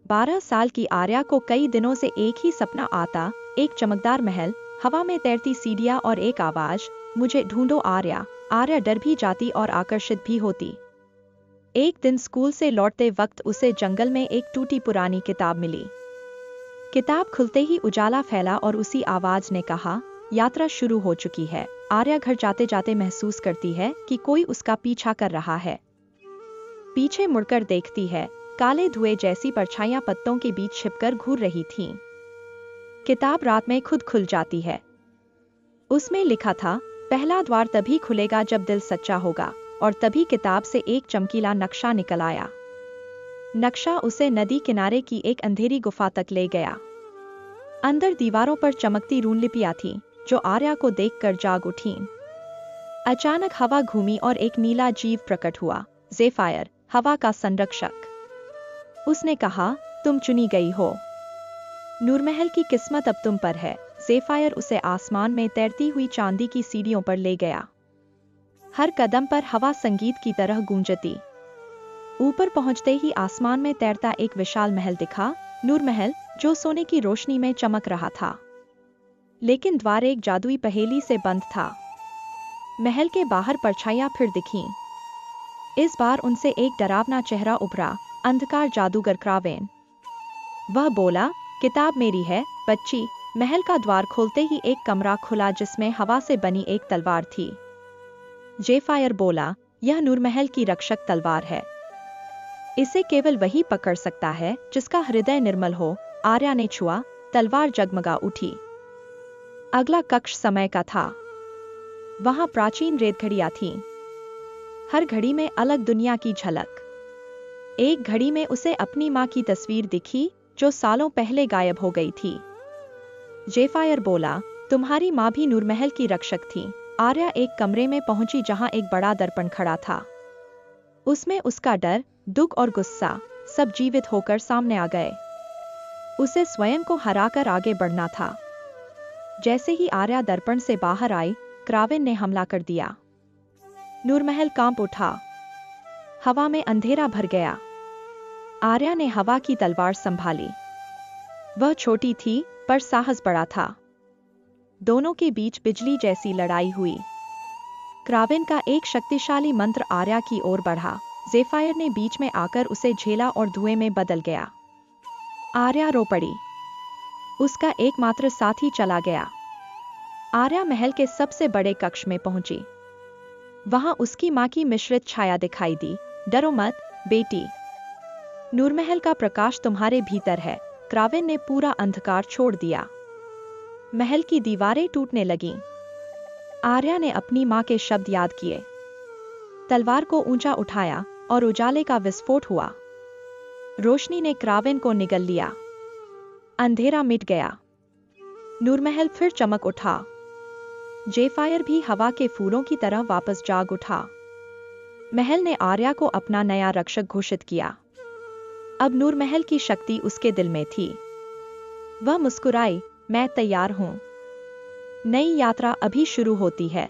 12 साल की आर्या को कई दिनों से एक ही सपना आता, एक चमकदार महल, हवा में तैरती सीढ़ियां और एक आवाज, मुझे ढूंढो आर्या। आर्या डर भी जाती और आकर्षित भी होती। एक दिन स्कूल से लौटते वक्त उसे जंगल में एक टूटी पुरानी किताब मिली। किताब खुलते ही उजाला फैला और उसी आवाज ने कहा, यात्रा शुरू हो चुकी है। आर्या घर जाते जाते महसूस करती है कि कोई उसका पीछा कर रहा है। पीछे मुड़कर देखती है, काले धुएं जैसी परछाइयां पत्तों के बीच छिपकर घूर रही थीं। किताब रात में खुद खुल जाती है। उसमें लिखा था, पहला द्वार तभी खुलेगा जब दिल सच्चा होगा। और तभी किताब से एक चमकीला नक्शा निकल आया। नक्शा उसे नदी किनारे की एक अंधेरी गुफा तक ले गया। अंदर दीवारों पर चमकती रूनलिपियां थीं, जो आर्या को देखकर जाग उठीं। अचानक हवा घूमी और एक नीला जीव प्रकट हुआ, ज़ेफायर, हवा का संरक्षक। उसने कहा, तुम चुनी गई हो। नूरमहल की किस्मत अब तुम पर है। ज़ेफायर उसे आसमान में तैरती हुई चांदी की सीढ़ियों पर ले गया। हर कदम पर हवा संगीत की तरह गूंजती। ऊपर पहुंचते ही आसमान में तैरता एक विशाल महल दिखा, नूरमहल, जो सोने की रोशनी में चमक रहा था। लेकिन द्वार एक जादुई पहेली से बंद था। महल के बाहर परछाइयां फिर दिखीं। इस बार उनसे एक डरावना चेहरा उभरा, अंधकार जादूगर क्रावेन। वह बोला, किताब मेरी है, बच्ची। महल का द्वार खोलते ही एक कमरा खुला जिसमें हवा से बनी एक तलवार थी। ज़ेफायर बोला, यह नूरमहल की रक्षक तलवार है। इसे केवल वही पकड़ सकता है जिसका हृदय निर्मल हो। आर्या ने छुआ, तलवार जगमगा उठी। अगला कक्ष समय का था। वहां प्राचीन रेतघड़ियां थीं। हर घड़ी में अलग दुनिया की झलक। एक घड़ी में उसे अपनी मां की तस्वीर दिखी, जो सालों पहले गायब हो गई थी। ज़ेफायर बोला, तुम्हारी मां भी नूरमहल की रक्षक थी। आर्या एक कमरे में पहुंची जहां एक बड़ा दर्पण खड़ा था। उसमें उसका डर, दुख और गुस्सा सब जीवित होकर सामने आ गए। उसे स्वयं को हराकर आगे बढ़ना था। जैसे ही आर्या दर्पण से बाहर आई, क्रावेन ने हमला कर दिया। नूरमहल कांप उठा। हवा में अंधेरा भर गया। आर्या ने हवा की तलवार संभाली। वह छोटी थी, पर साहस बड़ा था। दोनों के बीच बिजली जैसी लड़ाई हुई। क्रावेन का एक शक्तिशाली मंत्र आर्या की ओर बढ़ा। ज़ेफायर ने बीच में आकर उसे झेला और धुएं में बदल गया। आर्या रो पड़ी। उसका एकमात्र साथी चला गया। आर्या महल के सबसे बड़े कक्ष में पहुंची। वहां उसकी मां की मिश्रित छाया दिखाई दी। डरो मत, बेटी। नूरमहल का प्रकाश तुम्हारे भीतर है। क्रावेन ने पूरा अंधकार छोड़ दिया। महल की दीवारें टूटने लगीं। आर्या ने अपनी मां के शब्द याद किए। तलवार को ऊंचा उठाया और उजाले का विस्फोट हुआ। रोशनी ने क्रावेन को निगल लिया। अंधेरा मिट गया। नूरमहल फिर चमक उठा। ज़ेफायर भी हवा के फूलों की तरह वापस जाग उठा। महल ने आर्या को अपना नया रक्षक घोषित किया। अब नूरमहल की शक्ति उसके दिल में थी। वह मुस्कुराई, मैं तैयार हूं। नई यात्रा अभी शुरू होती है।